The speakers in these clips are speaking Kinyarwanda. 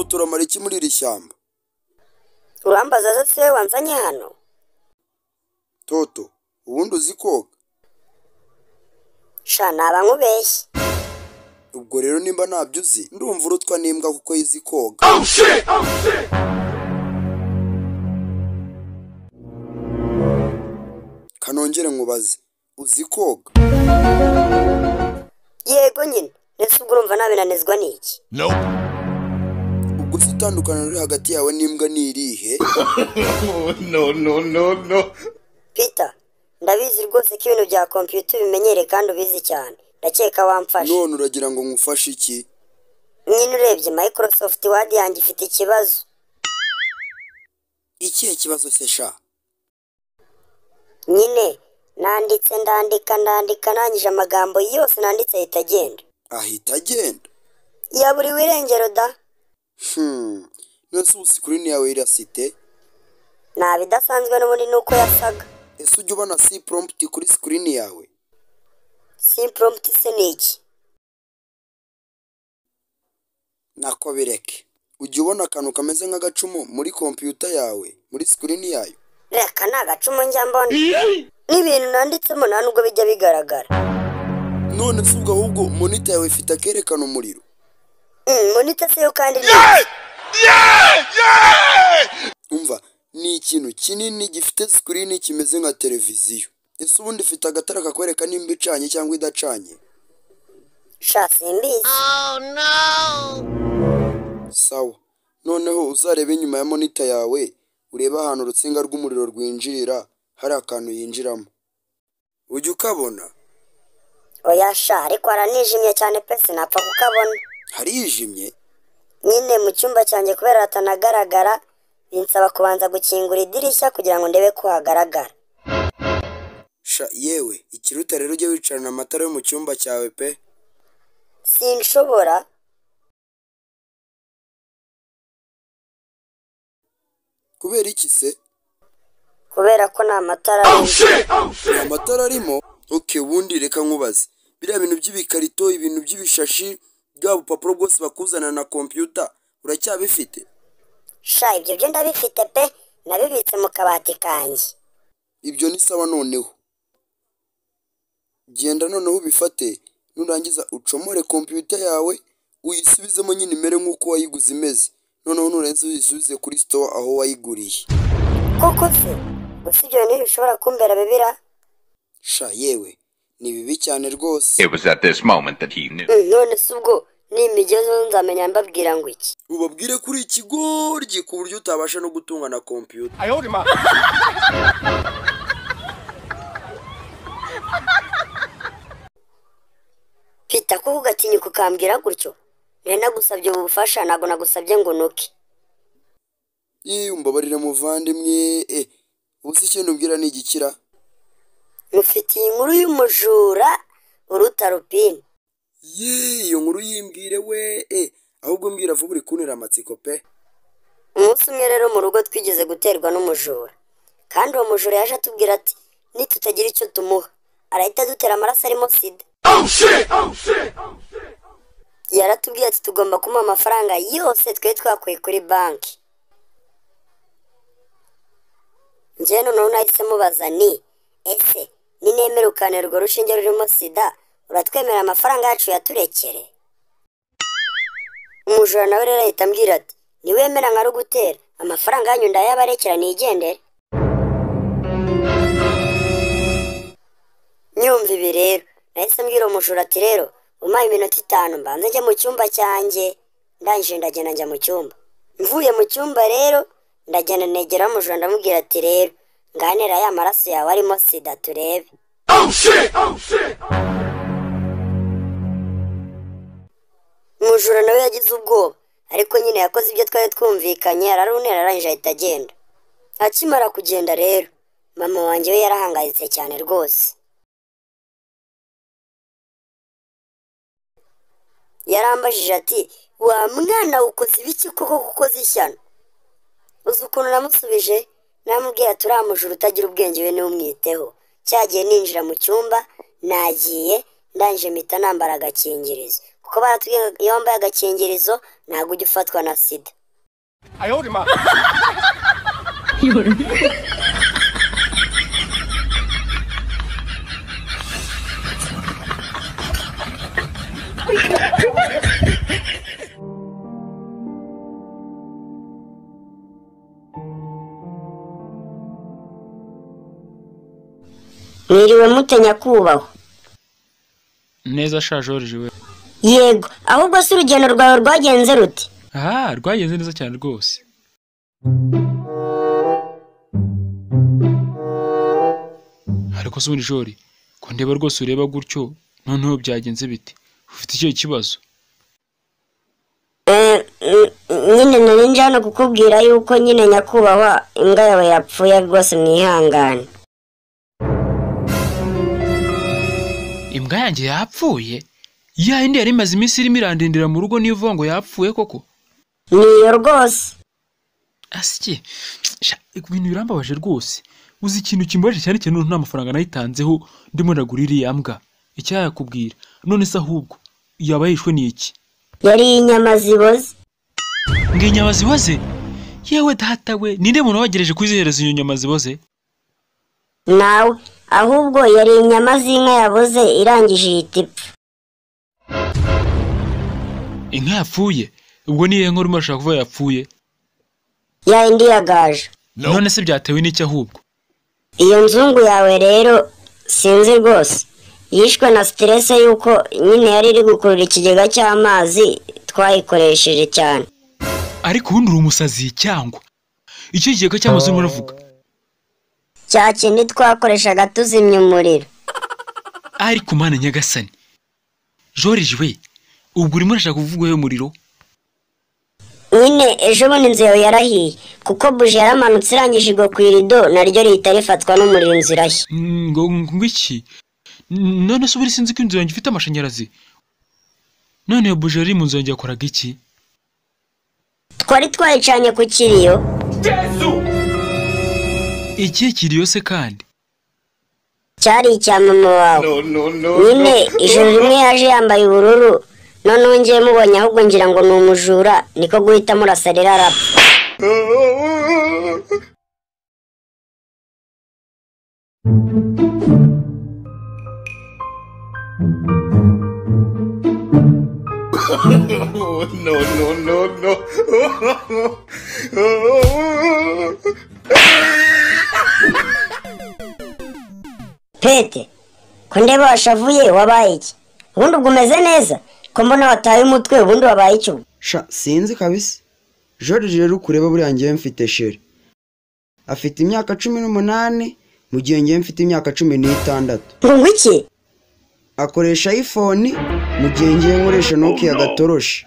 turamara iki muri iri shyamba? Urambaza se we wanzanye hano? Toto, ubundi uzi koga? Sha naba nkubeshye. Ubwo rero nimba ntabyo uzi, ndumva urutwa n'imbwa kuko yizi koga. Oh shit! Kanongere nkubaze, uzi koga? Yego nyine, nese ubwo urumva nabinanizwa n'iki? Nope. Ubwo se itandukaniro riri hagati yawe n'imbwa ni irihe? No. Peter, ndabizi rwose ko ibintu bya computer bimenyere kandi ubizi cyane. Ndakeka wamfasha. None uragira ngo ngufashe iki? Nyine urebye Microsoft Word yanjye ifite ikibazo. Ikihe kibazo se sha? Nyine ndandika nangije amagambo yose nanditse ahita agenda. Ahita agenda? Ya buri wirengero da. Nose ubu screen yawe irasite? Nta bidasanzwe n'ubundi nuko yasaga. Ese ujya ubona C prompt kuri screen yawe? C prompt se ni iki? Nako bireke. Ujya ubona akantu kameze nk'agacumu muri computer yawe, muri screen yayo? Reka nta gacumu njya mbona. N'ibintu nanditsemo nta nubwo bijya bigaragara. None se ubwo ahubwo monitor yawe ifite akerekana umuriro? Monitor se yo kandi ni Umva, ni ikintu kinini gifite screen kimeze nka televiziyo. Ese ubundi ifite agatara kakwereka nimba icanye cyangwa idacanye? Sha simbizi. Oh no. Sawa. Noneho uzarebe inyuma ya monitor yawe, urebe ahantu urutsinga rw'umuriro rwinjirira, hari akantu yinjiramo. Ujya ukabona? Oya sha, ariko aranijimye cyane pe sinapfa kukabona. Harijimye? Nyine mu cyumba cyanjye kubera hatanagaragara, binsaba kubanza gukingura idirishya kugira ngo ndebe ko hagaragara. Sha yewe, ikiruta rero ujye wicarana amatara yo mu cyumba cyawe pe. Sinshobora. Kubera iki se? Kubera ko nta matara arimo. Nta matara arimo? Okay, ubundi reka nkubaze. Biriya bintu by'ibikarito, ibintu by'ibishashi, bwa bupapuro bwose bakuzana na computer, uracyabifite? Sha ibyo byo ndabifite pe, nabibitse mu kabati kanjye. Ibyo ni sawa noneho. Genda noneho ubifate, nurangiza ucomore computer yawe, uyisubizemo nyine imere nk'uko wayiguze imeze. Noneho nurenze uyisubize kuri store aho wayiguriye. Koko se, gusa ibyo ntibishobora kumbera bibira? Sha yewe, ni bibi cyane rwose. It was at this moment that he knew. None se ubwo nimigezeho nzamenya mbabwira ngo iki? Ubabwire kuri ikigoryi ku buryo utabasha no gutunga na computer. I owed him up. Peter, kuko ugatinyuka ukambwira gutyo? Nagusabye ubu bufasha, ntabwo nagusabye ngo nuke. Umbabarire muvandimwe. Ubu se ikintu umbwira ni igikira? Mufitiye inkuru y'umujura uruta rupini. Iyo nkuru yimbwire we. Ahubwo mbwira vuba uri kunira amatsiko pe. Umunsi umwe rero mu rugo twigeze guterwa n'umujura. Kandi uwo mujura yaje atubwira ati nitutagira icyo tumuha arahita dutera amaraso arimo sida. Oh shit! Yaratubwiye ati tugomba kumuha amafaranga yose twe twakuye kuri banki. Njye noneho nahise mubaza ni ese ninemera ukanera urwo rushinge rurimo sida uratwemera amafaranga yacu yaturekere? Umujura nawe rero ahita ambwira ati niwemera nka rugutera amafaranga yanyu ndayabarekera nigendere. Nyumva ibi rero nahise mbwira umujura ati rero umpaye iminota 5 mbanze njye mu cyumba cyanjye. Ndangije ndagenda njya mu cyumba. Mvuye mu cyumba rero ndagenda negera umujura ndamubwira ati rero nganera ya maraso yawe arimo sida turebe. Oh shit! Umujura nawe yagize ubwoba ariko nyine yakoze ibyo twari twumvikanye, ararunera arangije ahita agenda. Akimara kugenda rero mama wanjye we yarahangayitse cyane rwose. Yarambajije ati wa mwana ukoze ibiki koko kukoze ishyano? Uzi ukuntu namusubije? Namubwiye ati uriya mujura utagira ubwenge we n'umwiteho. Cyagiye ninjira mu cyumba nagiye ndangije mpita nambara agakingirizo kuko baratubwiye iyo wambaye agakingirizo ntabwo ujya ufatwa na sida. 哎呦我的妈！ 有人。 mwiriwe mute nyakubahwa. Neza sha George we. Yego, ahubwo se urugendo rwawe rwagenze rute? Rwagenze neza cyane rwose. Ariko se George, ko ndeba rwose ureba gutyo, noneho byagenze bite? Ufite icyo kibazo? Nyine nari nje hano kukubwira yuko nyine nyakubahwa imbwa yawe yapfuye rwose mwihangane. Imbwa yanjye yapfuye? Ya indi yari imaze iminsi irimo irandindira mu rugo nivuga ngo yapfuye koko? Niyo rwose. Asike, ibintu birambabaje rwose. Uzi ikintu kimbaje cyane cyane nta mafaranga nayitanzeho ndimo ndagura iriya mbwa. Icyayakubwira. None se ahubwo yaba yishwe ni iki? Yari inyama ziboze. Nginyama ziboze? Yewe data we, ninde muntu wagereje kuzihereza iyo nyama ziboze? Nawe, ahubwo yari inyama z'inka yaboze irangije ihitipfa. Inka yapfuye? Ubwo niye nkuru mashaka kuva yapfuye? Ya indi yagaje. None se byatewe n'iki ahubwo? Iyo nzungu yawe rero sinzi rwose. Yishwe na stress yuko nyine yari iri gukurura ikigega cy'amazi twayikoresheje cyane. Ariko ubundi uri umusazi cyangwa icyo kigega cy'amazi muravuga? Cya kindi twakoreshaga tuzimya umuriro. Ariko mana nyagasani George we, ubwo urimo urashaka kuvuga umuriro? Nyine ejo bundi inzu yawe yarahiye kuko buje yaramanutse irangije igwa ku irido naryo rihita rifatwa n'umuriro inzu irashya. Ngo iki? None se uburi sinzi ko inzu yanjye ifite amashanyarazi. None buje ari mu nzu yanjye yakoraga iki? Twari twayicanye ku kiriyo. Iki kiriyo se kandi? Cyari icya mama wawe. Nyine ijoro rimwe yaje yambaye ubururu none ngiye mubonye ahubwo ngira ngo ni umujura niko guhita murasarira arapfa. No. Pete, ko ndeba washavuye wabaye iki? Ubundi ubwo umeze neza? Ko mbona wataye umutwe ubundi wabaye iki? Sha sinzi kabisa. George rero kureba buri yanjye mfite sheri. Afite imyaka 18 mu gihe ngiye mfite imyaka 16. Ngo iki? Akoresha iPhone mu gihe ngiye nkoresha Nokia gatoroshi.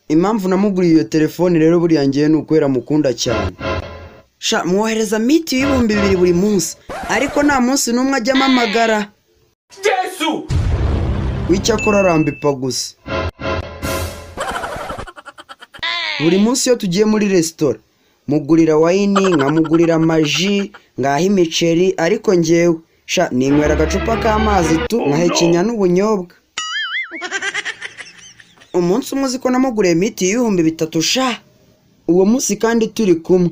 Impamvu namuguriye iyo telefone rero buri yanjye nukwera mukunda cyane. Sha mwohereza miti y'ibihumbi 2 buri munsi, ariko nta munsi numwe ajya amamagara. Yesu! Wicyakora arambipa gusa. Buri munsi yo tugiye muri restaurant mugurira wine, nkamugurira amaji, ngaha imiceri, ariko ngewe sha ninywera agacupa k'amazi tu nkahekenya n'ubunyobwa. Umunsi umwe ko namuguriye miti y'ibihumbi 3 sha. Uwo munsi kandi turi kumwe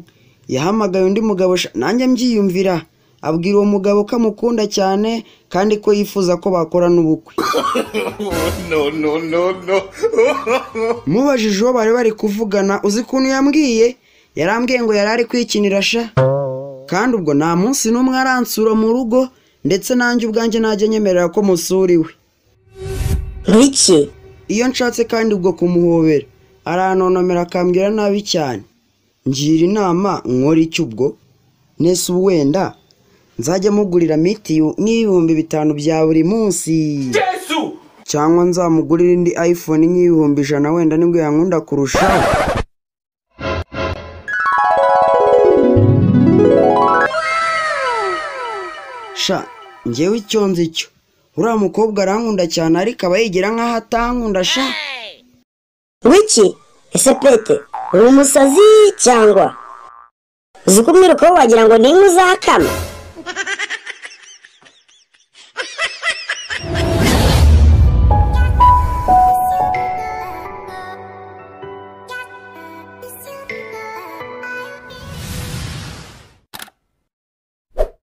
yahamagaye undi mugabo sha, nanjye mbyiyumvira abwira uwo mugabo ko amukunda cyane kandi ko yifuza ko bakora n'ubukwe. No. Mubajije uwo bari kuvugana, uzi kuntu yambwiye? Yarambwiye ngo yarari kwikinira sha. Kandi ubwo nta munsi n'umwe aransura mu rugo, ndetse nanjye ubwanjye najye nyemerera ko musuriwe. Iki? Iyo nshatse kandi ubwo kumuhobera arantonomera akambwira nabi cyane. Ngira inama nkora iki ubwo? Nese wenda nzajya mugurira miti n'ibihumbi 5 bya buri munsi. Yesu! Cyangwa nzamugurira indi iPhone n'ibihumbi 100 wenda nibwo yankunda kurushaho. Sha ngewe icyo nzi cyo uriya mukobwa arankunda cyane ariko aba yigira nk'aho atankunda sha. Wiki? Ese Pete, uri umusazi cyangwa? Uzi kumwiruka wagira ngo ni inka uzakama?